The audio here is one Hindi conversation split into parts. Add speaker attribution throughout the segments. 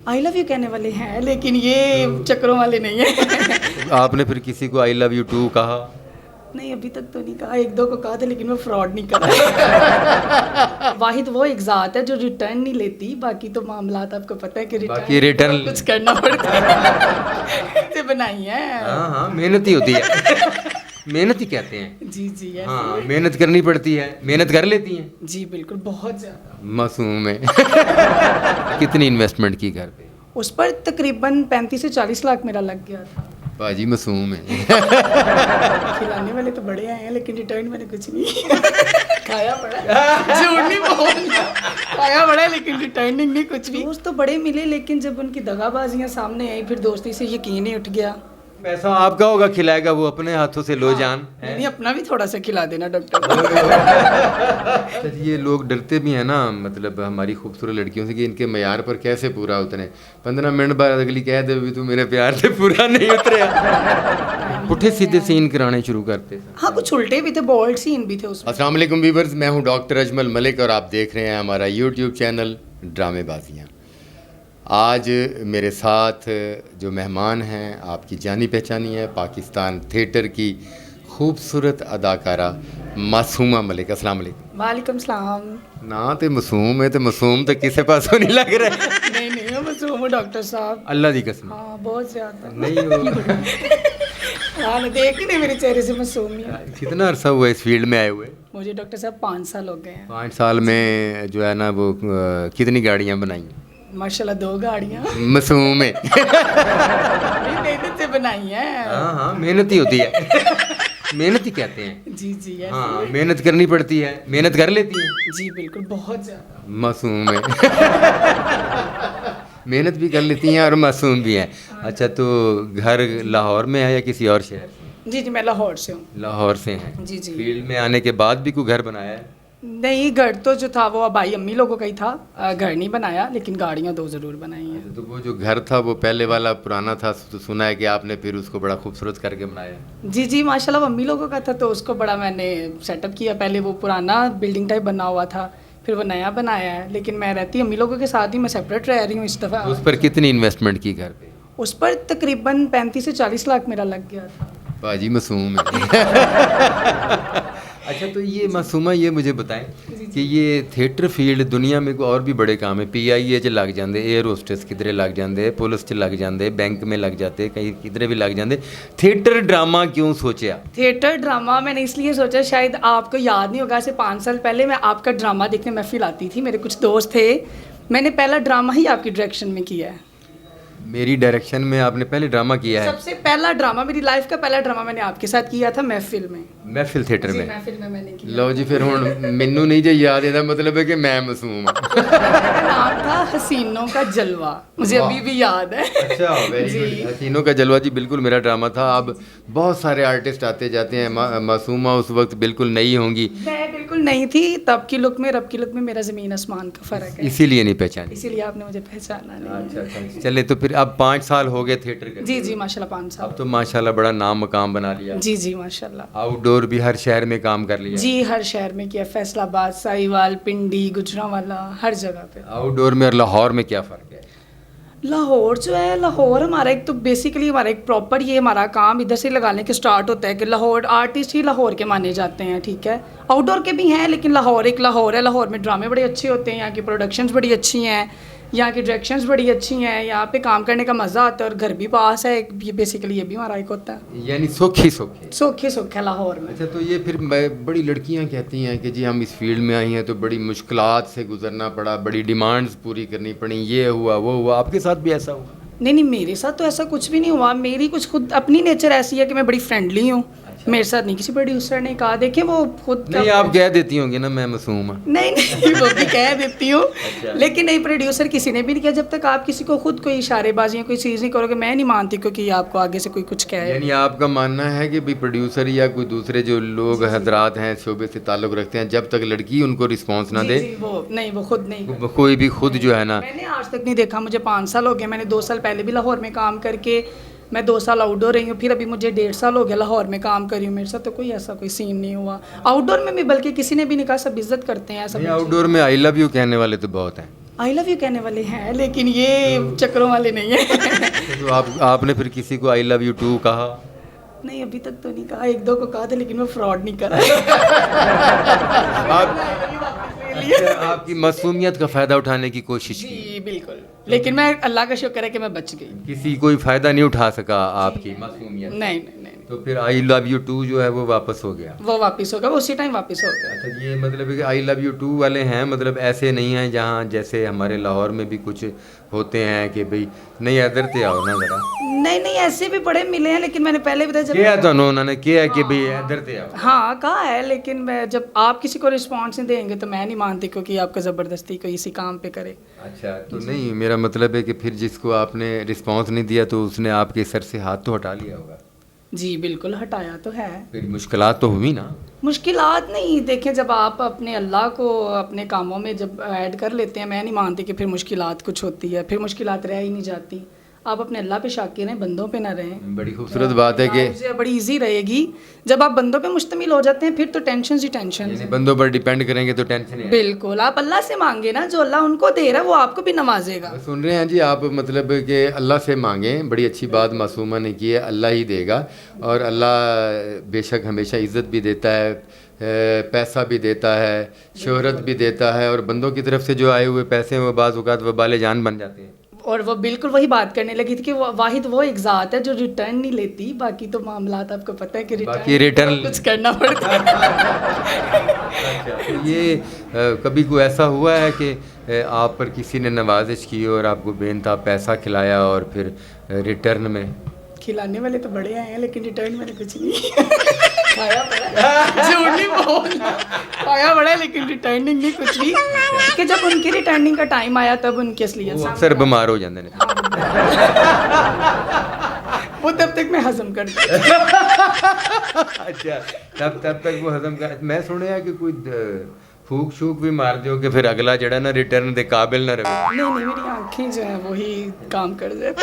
Speaker 1: आई लव यू कहने वाले हैं लेकिन ये चक्करों वाले नहीं है।
Speaker 2: आपने फिर किसी को आई लव यू टू कहा?
Speaker 1: नहीं अभी तक तो नहीं कहा, एक दो को कहा था लेकिन वो फ्रॉड नहीं करा। वाहिद वो एक ज़ात है जो रिटर्न नहीं लेती, बाकी तो मामलात आपको पता है कि
Speaker 2: बाकी रिटर्न
Speaker 1: कुछ करना पड़ता है। से बनाई है।
Speaker 2: हाँ मेहनती होती है। मेहनती कहते हैं।
Speaker 1: जी जी ऐसे।
Speaker 2: हाँ मेहनत करनी पड़ती है, मेहनत कर लेती हैं।
Speaker 1: जी बिल्कुल, बहुत ज़्यादा।
Speaker 2: मासूम है। कितनी इन्वेस्टमेंट की घर पे?
Speaker 1: उस पर तकरीबन 35 से 40 लाख मेरा लग गया था।
Speaker 2: बाजी मासूम है।
Speaker 1: खिलाने वाले तो बड़े आए हैं लेकिन रिटर्न मैंने कुछ नहीं खाया पड़ा। झूठ नहीं बोलना, खाया पड़ा लेकिन रिटर्निंग नहीं कुछ भी। दोस्त तो बड़े मिले लेकिन जब उनकी दगाबाजियां सामने आई फिर दोस्ती से यकीन ही उठ गया।
Speaker 2: पैसा आपका होगा, खिलाएगा वो अपने हाथों से लो जान।
Speaker 1: नहीं अपना भी थोड़ा सा खिला देना डॉक्टर।
Speaker 2: तो ये लोग डरते भी हैं ना, मतलब हमारी खूबसूरत लड़कियों से कि इनके मयार पर कैसे पूरा उतरे। 15 मिनट बाद अगली कह दे भी तू मेरे प्यार से पूरा नहीं उतरे। पुठे सीधे सीन कराने शुरू करते।
Speaker 1: हाँ कुछ उल्टे भी थे, बोल्ड सीन भी थे उसमें।
Speaker 2: अस्सलाम वालेकुम व्यूअर्स, मैं हूँ डॉक्टर अजमल मलिक और आप देख रहे हैं हमारा यूट्यूब चैनल ड्रामेबाजियाँ। आज मेरे साथ जो मेहमान हैं आपकी जानी पहचानी है, पाकिस्तान थिएटर की खूबसूरत अदाकारा मासूमा मलिक। अस्सलाम वालेकुम।
Speaker 1: वालेकुम सलाम।
Speaker 2: ना तो मासूम है तो मासूम तो किसी पासों नहीं लग रहा है।
Speaker 1: नहीं नहीं मैं मासूम हूँ डॉक्टर साहब।
Speaker 2: अल्लाह दी कसम।
Speaker 1: हाँ बहुत ज़्यादा।
Speaker 2: नहीं हो।
Speaker 1: हाँ देख ही नहीं मेरे चेहरे से मासूमियत।
Speaker 2: कितना अरसा हुआ इस फील्ड में आए हुए?
Speaker 1: मुझे डॉक्टर साहब 5 साल हो गए हैं।
Speaker 2: 5 साल में जो है ना वो कितनी गाड़ियाँ बनाई?
Speaker 1: माशाल्लाह 2 गाड़ियाँ।
Speaker 2: मासूम है।
Speaker 1: मेहनत से बनाई है।
Speaker 2: हाँ हाँ मेहनती होती है। मेहनती कहते हैं।
Speaker 1: जी जी ऐसे।
Speaker 2: हाँ मेहनत करनी पड़ती है, मेहनत कर लेती हैं।
Speaker 1: जी बिल्कुल, बहुत ज़्यादा।
Speaker 2: मासूम है। मेहनत भी कर लेती हैं और मासूम भी हैं। अच्छा तो घर लाहौर में है या किसी और शहर से?
Speaker 1: जी जी मैं लाहौर से हूँ।
Speaker 2: लाहौर से हैं।
Speaker 1: जी जी।
Speaker 2: फील्ड में आने के बाद भी कोई घर बनाया है?
Speaker 1: नहीं घर तो जो था वो भाई अम्मी लोगों का ही था, घर नहीं बनाया लेकिन गाड़ियाँ 2 ज़रूर बनाई हैं।
Speaker 2: तो वो जो घर था वो पहले वाला पुराना था, तो सुना है कि आपने फिर उसको बड़ा खूबसूरत करके बनाया।
Speaker 1: जी जी माशाल्लाह, वो अम्मी लोगों का था तो उसको बड़ा मैंने सेटअप किया। पहले वो पुराना बिल्डिंग टाइप बना हुआ था, फिर वो नया बनाया है, लेकिन मैं रहती अम्मी लोगों के साथ ही, मैं सेपरेट रह रही हूँ इस दफ़ा।
Speaker 2: उस पर कितनी इन्वेस्टमेंट की घर पे?
Speaker 1: उस पर तकरीबन 35 से 40 लाख मेरा लग गया था।
Speaker 2: बाजी मासूम है। अच्छा तो ये मासूमा ये मुझे बताएं कि ये थिएटर फील्ड दुनिया में कोई और भी बड़े काम है। PIA च लग जाते, एयर होस्टेस किधरे लग जाते, पुलिस च लग जाते, बैंक में लग जाते, कहीं किधरे भी लग जाते। थिएटर ड्रामा क्यों सोचा?
Speaker 1: थिएटर ड्रामा मैंने इसलिए सोचा, शायद आपको याद नहीं होगा, ऐसे 5 साल पहले मैं आपका ड्रामा देखने महफिल आती थी, मेरे कुछ दोस्त थे, मैंने पहला ड्रामा ही आपकी डायरेक्शन में किया है।
Speaker 2: मेरी डायरेक्शन में आपने पहले ड्रामा किया है?
Speaker 1: सबसे पहला ड्रामा, मेरी लाइफ का पहला ड्रामा मैंने आपके साथ किया था महफिल में।
Speaker 2: महफिल थिएटर में?
Speaker 1: महफिल में मैंने किया।
Speaker 2: लो जी फिर हुण मैनू नहीं जे याद, ਇਹਦਾ मतलब है कि मैं मासूम हूं।
Speaker 1: नाम था हसीनों का जलवा, मुझे अभी भी याद है।
Speaker 2: अच्छा वेरी गुड। हसीनों का जलवा जी बिल्कुल मेरा ड्रामा था। अब बहुत सारे आर्टिस्ट आते जाते हैं। मासूमा उस वक्त बिल्कुल नई होंगी।
Speaker 1: मैं बिल्कुल नहीं थी, तब की लुक में रब की लुक में मेरा ज़मीन आसमान का फ़र्क है,
Speaker 2: इसीलिए नहीं पहचानी।
Speaker 1: इसीलिए आपने मुझे पहचाना नहीं।
Speaker 2: अच्छा चले तो फिर अब 5 साल हो गए थिएटर के।
Speaker 1: जी जी माशाल्लाह 5 साल।
Speaker 2: अब तो माशाल्लाह बड़ा नाम मकाम बना लिया।
Speaker 1: जी जी माशाल्लाह।
Speaker 2: आउटडोर भी हर शहर में काम कर लिया।
Speaker 1: जी हर शहर में किया, फैसलाबाद, साहिवाल, पिंडी, गुजरांवाला, हर जगह पे।
Speaker 2: आउटडोर में और लाहौर में क्या फ़र्क है?
Speaker 1: लाहौर जो है, लाहौर हमारा एक तो बेसिकली हमारा एक प्रॉपर ये हमारा काम इधर से लगाने के स्टार्ट होता है कि लाहौर आर्टिस्ट ही लाहौर के माने जाते हैं, ठीक है। आउटडोर के भी हैं लेकिन लाहौर एक लाहौर है। लाहौर में ड्रामे बड़े अच्छे होते हैं, यहाँ की प्रोडक्शंस बड़ी अच्छी हैं, यहाँ की डायरेक्शंस बड़ी अच्छी हैं, यहाँ पे काम करने का मज़ा आता है और घर भी पास है। ये बेसिकली ये भी हमारा एक होता है,
Speaker 2: यानी सोखी सोखी
Speaker 1: सोखे सोखे है लाहौर में।
Speaker 2: अच्छा तो ये फिर बड़ी लड़कियां कहती हैं कि जी हम इस फील्ड में आई हैं तो बड़ी मुश्किलात से गुजरना पड़ा, बड़ी डिमांड्स पूरी करनी पड़ी, ये हुआ वो हुआ। आपके साथ भी ऐसा हुआ?
Speaker 1: नहीं नहीं मेरे साथ तो ऐसा कुछ भी नहीं हुआ। मेरी कुछ खुद अपनी नेचर ऐसी है कि मैं बड़ी फ्रेंडली हूँ। मेरे साथ नहीं किसी प्रोड्यूसर ने कहा, देखें वो खुद
Speaker 2: नहीं आप कह देती होंगी ना मैं मासूम हूँ।
Speaker 1: नहीं नहीं वो भी कह देती हूँ। लेकिन नहीं प्रोड्यूसर किसी ने भी नहीं किया। जब तक आप किसी को खुद कोई इशारेबाजी या कोई चीज़ नहीं करोगे, मैं नहीं मानती क्योंकि आपको आगे से कोई कुछ कहे।
Speaker 2: यानी आपका मानना है कि भाई प्रोड्यूसर या कोई दूसरे जो लोग हजरात हैं शोबे से ताल्लुक़ रखते हैं, जब तक लड़की उनको रिस्पॉन्स ना दे
Speaker 1: वो नहीं, वो खुद नहीं,
Speaker 2: कोई भी खुद जो है ना।
Speaker 1: मैंने आज तक नहीं देखा। मुझे 5 साल हो गए, मैंने 2 साल पहले भी लाहौर में काम करके, मैं 2 साल आउटडोर रही हूँ, फिर अभी मुझे 1.5 साल हो गया लाहौर में काम कर रही हूँ। मेरे साथ तो कोई ऐसा कोई सीन नहीं हुआ आउटडोर में भी, बल्कि किसी ने भी नहीं कहा, सब इज्जत करते हैं ऐसा।
Speaker 2: आउटडोर में आई लव यू कहने वाले तो बहुत हैं।
Speaker 1: आई लव यू कहने वाले हैं, लेकिन ये चक्रों वाले नहीं है।
Speaker 2: तो आपने फिर किसी को आई लव यू टू कहा?
Speaker 1: नहीं, अभी तक तो नहीं कहा, एक दो को कहा था, लेकिन वो फ्रॉड नहीं करा।
Speaker 2: आपकी मासूमियत का फ़ायदा उठाने की कोशिश की?
Speaker 1: जी बिल्कुल, लेकिन मैं अल्लाह का शुक्र है कि मैं बच गई।
Speaker 2: किसी कोई फ़ायदा नहीं उठा सका आपकी मासूमियत?
Speaker 1: नहीं नहीं नहीं,
Speaker 2: तो फिर आई लव यू टू जो है वो वापस हो गया?
Speaker 1: वो वापस होगा, वो उसी टाइम वापस हो गया।
Speaker 2: अच्छा, ये मतलब है कि आई लव यू टू वाले हैं, मतलब ऐसे नहीं हैं जहाँ जैसे हमारे लाहौर में भी कुछ होते हैं कि भाई नहीं इधर ते आओ ना ज़रा?
Speaker 1: नहीं नहीं, ऐसे भी बड़े मिले हैं, लेकिन मैंने पहले बताया जब
Speaker 2: क्या तो उन्होंने किया कि भाई इधर ते आओ?
Speaker 1: हाँ कहा है, लेकिन मैं जब आप किसी को रिस्पॉन्स नहीं देंगे तो मैं नहीं मानती क्योंकि आपको ज़बरदस्ती कोई इसी काम पे करे।
Speaker 2: अच्छा, तो नहीं, मेरा मतलब है कि फिर जिसको आपने रिस्पांस नहीं दिया तो उसने आपके सर से हाथ तो हटा लिया होगा?
Speaker 1: जी बिल्कुल, हटाया तो है।
Speaker 2: फिर मुश्किलात तो हुई ना?
Speaker 1: मुश्किलात नहीं, देखें जब आप अपने अल्लाह को अपने कामों में जब ऐड कर लेते हैं, मैं नहीं मानती कि फिर मुश्किलात कुछ होती है, फिर मुश्किलात रह ही नहीं जाती। आप अपने अल्लाह पे शाकिर रहें, बंदों पे ना रहें।
Speaker 2: बड़ी खूबसूरत बात है कि
Speaker 1: बड़ी इजी रहेगी जब आप बंदों पे मुश्तमिल हो जाते हैं, फिर तो टेंशन ही टेंशन।
Speaker 2: यानी बंदों पर डिपेंड करेंगे तो टेंशन है।
Speaker 1: बिल्कुल, आप अल्लाह से मांगे ना, जो अल्लाह उनको दे रहा है वो आपको भी नवाजेगा।
Speaker 2: सुन रहे हैं जी आप, मतलब कि अल्लाह से मांगें, बड़ी अच्छी बात मासूमा ने की है, अल्लाह ही देगा। और अल्लाह बेशक हमेशा इज़्ज़त भी देता है, पैसा भी देता है, शोहरत भी देता है, और बंदों की तरफ से जो आए हुए पैसे हैं वो बाज़ औक़ात वबाले जान बन जाते हैं।
Speaker 1: और वो बिल्कुल वही बात करने लगी थी कि वो वाहिद वो एक ज़ात है जो रिटर्न नहीं लेती, बाकी तो मामलात आपको पता है कि रिटर्न कुछ करना पड़ता है।
Speaker 2: अच्छा, तो ये कभी कोई ऐसा हुआ है कि आप पर किसी ने नवाजिश की और आपको बेनता पैसा खिलाया और फिर रिटर्न में?
Speaker 1: खिलाने वाले तो बड़े आए हैं, लेकिन रिटर्न मैंने कुछ नहीं खाया बड़ा, झूठ नहीं बोलना, खाया बड़ा है लेकिन रिटर्निंग नहीं कुछ भी, कि जब उनकी रिटर्निंग का टाइम आया तब उनकी असलियत
Speaker 2: वो अक्सर बीमार हो जाते हैं।
Speaker 1: वो तब तक मैं हजम कर
Speaker 2: अच्छा, तब तक वो हजम कर। मैं सुनिया कि कोई फूक शूक भी मार दो कि फिर अगला जड़ा ना रिटर्न दे काबिल ना रहे।
Speaker 1: नहीं नहीं, मेरी आंखें जो है वही काम कर जाती।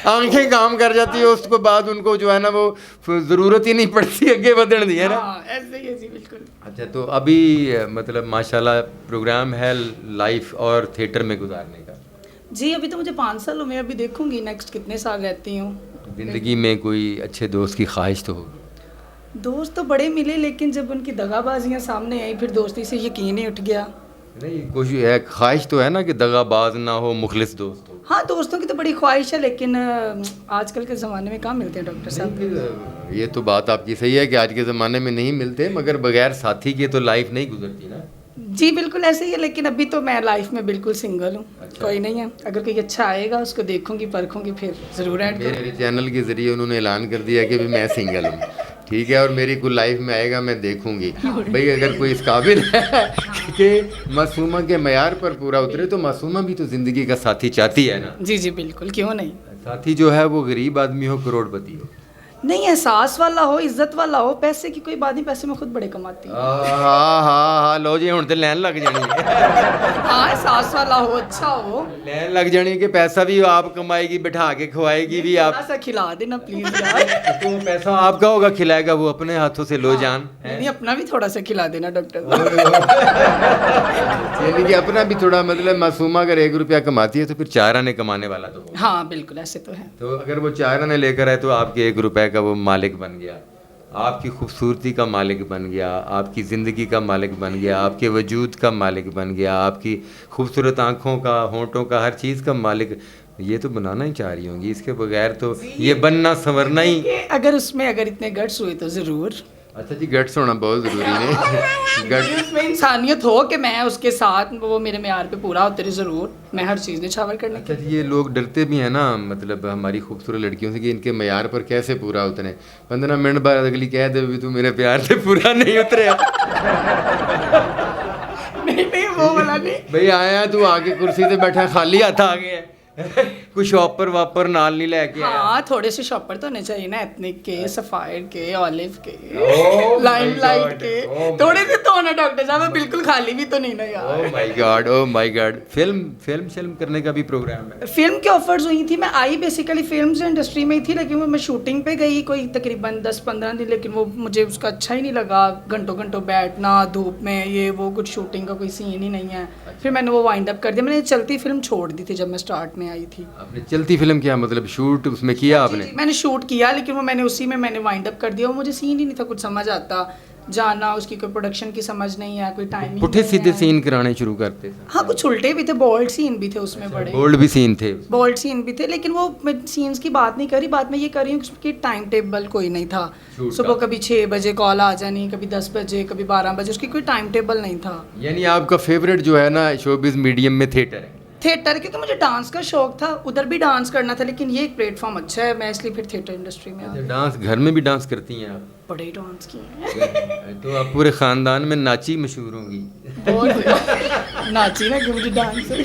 Speaker 2: आंखें काम कर जाती है, उसके बाद उनको जो है ना वो ज़रूरत ही नहीं पड़ती आगे बढ़ने दी, है ना?
Speaker 1: ऐसे ही ऐसे बिल्कुल।
Speaker 2: अच्छा, तो अभी मतलब माशाल्लाह प्रोग्राम है लाइफ और थिएटर में गुजारने का?
Speaker 1: जी, अभी तो मुझे 5 साल हुए, अभी देखूंगी नेक्स्ट कितने साल रहती हूँ।
Speaker 2: ज़िंदगी में कोई अच्छे दोस्त की ख्वाहिश तो होगी?
Speaker 1: दोस्त तो बड़े मिले, लेकिन जब उनकी दगाबाजियाँ सामने आई फिर दोस्ती से यकीन ही उठ गया।
Speaker 2: नहीं, कोशिश है, ख्वाहिश तो है ना कि दगाबाज ना हो, मुखलिस दोस्त हो।
Speaker 1: हाँ, दोस्तों की तो बड़ी ख्वाहिश है, लेकिन आजकल के ज़माने में कहाँ मिलते हैं डॉक्टर साहब।
Speaker 2: ये तो बात आपकी सही है कि आज के ज़माने में नहीं मिलते, मगर बगैर साथी के तो लाइफ नहीं गुजरती ना।
Speaker 1: जी बिल्कुल ऐसे ही है, लेकिन अभी तो मैं लाइफ में बिल्कुल सिंगल हूँ।
Speaker 2: अच्छा।
Speaker 1: कोई नहीं है, अगर कोई अच्छा आएगा उसको देखूंगी परखूंगी फिर ज़रूर ऐड करूँगी।
Speaker 2: मेरे चैनल के ज़रिए उन्होंने ऐलान कर दिया कि भी मैं सिंगल हूँ, ठीक है, और मेरी कोई लाइफ में आएगा मैं देखूंगी भाई, अगर कोई इस काबिल है कि मासूमा के मयार पर पूरा उतरे तो मासूमा भी तो ज़िंदगी का साथी चाहती है ना।
Speaker 1: जी जी बिल्कुल, क्यों नहीं।
Speaker 2: साथी जो है वो गरीब आदमी हो, करोड़पति हो,
Speaker 1: नहीं, एहसास वाला हो, इज्जत वाला हो। पैसे की कोई बात नहीं, पैसे में खुद बड़े कमाती हूँ।
Speaker 2: हाँ, लो जी हुण ते लैन लग जानी है।
Speaker 1: हाँ, एहसास वाला हो, अच्छा हो,
Speaker 2: लैन लग जानी कि पैसा भी आप कमाएगी, बैठा के खवाएगी भी आप।
Speaker 1: थोड़ा सा खिला देना प्लीज यार।
Speaker 2: तो पैसा आपका होगा, खिलाएगा वो अपने हाथों से, लो जान।
Speaker 1: नहीं, अपना भी थोड़ा सा खिला देना डॉक्टर साहब।
Speaker 2: यानी कि अपना भी थोड़ा, मतलब मासूमा अगर 1 रुपया कमाती है तो फिर 4 आने कमाने वाला तो हो।
Speaker 1: हाँ बिल्कुल, ऐसे तो है।
Speaker 2: तो अगर वो 4 आने लेकर आए तो आपके 1 रुपए का वो मालिक बन गया, आपकी खूबसूरती का मालिक बन गया, आपकी ज़िंदगी का मालिक बन गया, आपके वजूद का मालिक बन गया, आपकी खूबसूरत आँखों का, होंठों का, हर चीज़ का मालिक। ये तो बनाना ही चाह रही होंगी, इसके बगैर तो ये बनना संवरना ही।
Speaker 1: अगर उसमें अगर इतने गट्स हुए तो ज़रूर।
Speaker 2: अच्छा जी, गट्स होना बहुत ज़रूरी है। गट्स
Speaker 1: उसमें इंसानियत हो कि मैं उसके साथ, वो मेरे म्यार पे पूरा होते ज़रूर, मैं हर चीज़ निछावर करने।
Speaker 2: अच्छा जी, ये लोग डरते भी हैं ना, मतलब हमारी खूबसूरत लड़कियों से, कि इनके मयार पर कैसे पूरा उतरे। 15 मिनट बाद अगली कह दे भी तू मेरे प्यार से पूरा नहीं उतरे।
Speaker 1: नहीं नहीं, वो वाला नहीं।
Speaker 2: भाई आया तू आके कुर्सी पे बैठा खाली हाथ आ गया, कोई शॉपर वापर नाल नहीं लेके आया?
Speaker 1: हाँ थोड़े से शॉपर तो होने चाहिए ना, एथनिक के, सफायर के, ऑलिव के,
Speaker 2: Oh my
Speaker 1: लाइमलाइट
Speaker 2: God,
Speaker 1: के,
Speaker 2: oh my
Speaker 1: थोड़े से तो होना डॉक्टर साहब, मैं बिल्कुल खाली भी तो नहीं ना यार।
Speaker 2: Oh my God, oh my God. Film करने का भी प्रोग्राम है?
Speaker 1: फिल्म की ऑफर्स हुई थी, मैं आई बेसिकली फिल्म इंडस्ट्री में ही थी, लेकिन वो मैं शूटिंग पे गई कोई तकरीबन 10-15 दिन, लेकिन वो मुझे उसका अच्छा ही नहीं लगा, घंटों घंटों बैठना धूप में, ये वो कुछ शूटिंग का कोई सीन ही नहीं है। फिर मैंने वो वाइंड अप कर दिया, मैंने चलती फिल्म छोड़ दी थी जब मैं स्टार्ट में आई थी।
Speaker 2: आपने चलती फिल्म क्या मतलब शूट उसमें किया आपने?
Speaker 1: जी, मैंने शूट किया, लेकिन वो मैंने उसी में मैंने वाइंड अप कर दिया, वो मुझे सीन ही नहीं था कुछ समझ आता, जाना उसकी कोई प्रोडक्शन की समझ नहीं है, कोई टाइमिंग
Speaker 2: पुठे सीधे सीन कराने शुरू करते थे?
Speaker 1: हाँ कुछ उल्टे भी थे, बोल्ड सीन भी थे उसमें, बड़े
Speaker 2: बोल्ड भी सीन थे?
Speaker 1: बोल्ड सीन भी थे, लेकिन वो मैं सीन्स की बात नहीं करी, बात मैं ये कर रही हूँ कि उसकी टाइम टेबल कोई नहीं था।
Speaker 2: Shoot
Speaker 1: सुबह
Speaker 2: का।
Speaker 1: कभी 6 बजे कॉल आ जानी, कभी 10 बजे, कभी 12 बजे, उसकी कोई टाइम टेबल नहीं था।
Speaker 2: यानी आपका फेवरेट जो है ना शोबिज मीडियम में थिएटर है?
Speaker 1: थिएटर, क्योंकि मुझे डांस का शौक था, उधर भी डांस करना था, लेकिन ये एक प्लेटफॉर्म अच्छा है, मैं इसलिए फिर थिएटर इंडस्ट्री में आ गई।
Speaker 2: डांस घर में भी डांस करती हैं आप?
Speaker 1: बड़े डांस किए हैं
Speaker 2: तो आप पूरे खानदान में नाची मशहूर होंगी।
Speaker 1: बहुत नाची ना कि मुझे डांसर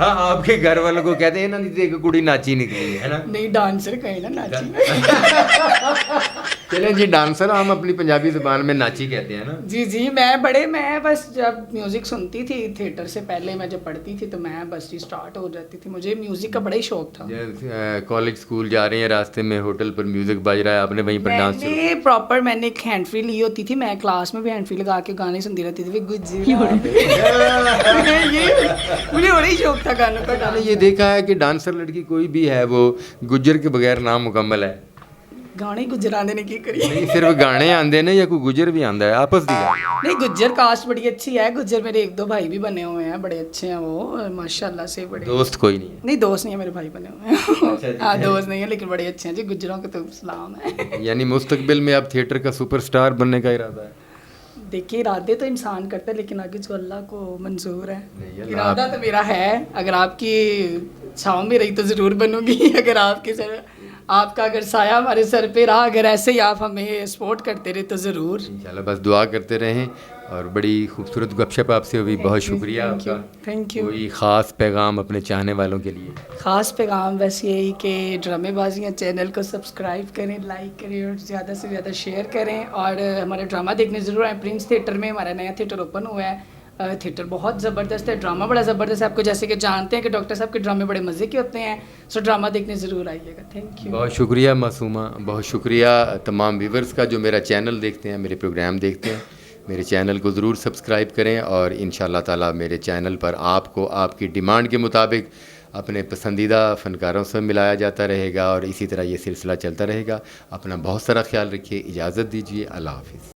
Speaker 2: हाँ आपके घर वालों को कहते हैं ना देख कुड़ी नाची निकली है ना?
Speaker 1: नहीं, डांसर कहे ना, नाची।
Speaker 2: चलें जी, डांसर हम अपनी पंजाबी जुबान में नाची कहते हैं ना?
Speaker 1: जी मैं बस जब म्यूजिक सुनती थी थिएटर से पहले, मैं जब पढ़ती थी तो मैं बस ही स्टार्ट हो जाती थी, मुझे म्यूजिक का बड़ा ही शौक था।
Speaker 2: कॉलेज स्कूल जा रहे हैं, रास्ते में होटल पर म्यूजिक बज रहा है, आपने वहीं पर डांस
Speaker 1: मैंने एक हैंड फ्री ली होती थी, मैं क्लास में भी हैंड फ्री लगा के गाने सुनती रहती थी, गुज्जी ये मुझे बड़ा ही शौक था गानों का।
Speaker 2: मैंने ये देखा है कि डांसर लड़की कोई भी है वो गुज्जर के बगैर नामुकम्मल है।
Speaker 1: गाने गुजराने ने की करी।
Speaker 2: नहीं सिर्फ गाने आंदे ने या कोई गुजर भी आंदा है आपस दी गल?
Speaker 1: नहीं, गुज्जर कास्ट बड़ी अच्छी है, गुज्जर मेरे 1-2 भाई भी बने हुए हैं, बड़े अच्छे हैं वो माशाल्लाह से, बड़े।
Speaker 2: दोस्त कोई नहीं है?
Speaker 1: नहीं दोस्त नहीं है, मेरे भाई बने हुए हैं। हाँ दोस्त नहीं है, लेकिन बड़े अच्छे हैं जी, गुज्जरों के तो सलाम है।
Speaker 2: यानी मुस्तकबिल में आप थिएटर का सुपरस्टार बनने का इरादा है?
Speaker 1: देखिए इरादे तो इंसान करता है, लेकिन आगे जो अल्लाह को मंजूर है।
Speaker 2: नहीं, अल्लाह
Speaker 1: इरादा तो मेरा है, अगर आपकी छाँव में रही तो ज़रूर बनूंगी, अगर आपके सर आपका अगर साया हमारे सर पे रहा, अगर ऐसे ही आप हमें सपोर्ट करते रहे तो ज़रूर।
Speaker 2: इंशाल्लाह बस दुआ करते रहें। और बड़ी खूबसूरत गपशप आपसे हुई, बहुत शुक्रिया आपका।
Speaker 1: Thank you.
Speaker 2: कोई ख़ास पैगाम अपने चाहने वालों के लिए?
Speaker 1: ख़ास पैगाम बस यही कि ड्रामेबाजियाँ चैनल को सब्सक्राइब करें, लाइक करें और ज़्यादा से ज़्यादा शेयर करें, और हमारा ड्रामा देखने ज़रूर आए। प्रिंस थिएटर में हमारा नया थिएटर ओपन हुआ है, थिएटर बहुत ज़बरदस्त है, ड्रामा बड़ा ज़बरदस्त है, आपको जैसे कि जानते हैं कि डॉक्टर साहब के ड्रामे बड़े मज़े के होते हैं, सो ड्रामा देखने ज़रूर आइएगा। Thank you.
Speaker 2: बहुत शुक्रिया मासूमा, बहुत शुक्रिया तमाम व्यूवर्स का जो मेरा चैनल देखते हैं, मेरे प्रोग्राम देखते हैं। मेरे चैनल को ज़रूर सब्सक्राइब करें और इंशाल्लाह ताला मेरे चैनल पर आपको आपकी डिमांड के मुताबिक अपने पसंदीदा फ़नकारों से मिलाया जाता रहेगा और इसी तरह ये सिलसिला चलता रहेगा। अपना बहुत सारा ख्याल रखिए, इजाज़त दीजिए, अल्लाह हाफ़िज़।